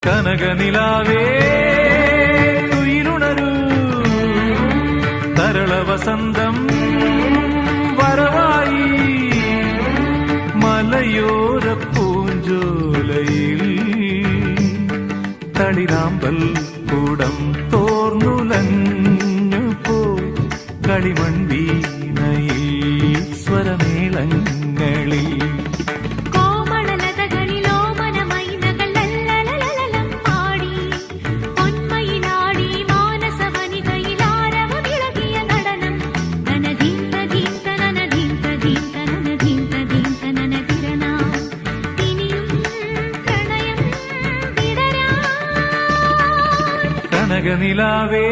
കനകനിലാവേ തുയിലുണരൂ തരള വസന്തം വരവായി മലയോര പൂഞ്ചോലയിൽ തളിരാമ്പൽ കൂടം തോർന്നുലഞ്ഞു പോ കളിമൺവീണയിൽ സ്വരമേളങ്ങളിൽ കനകനിലാവേ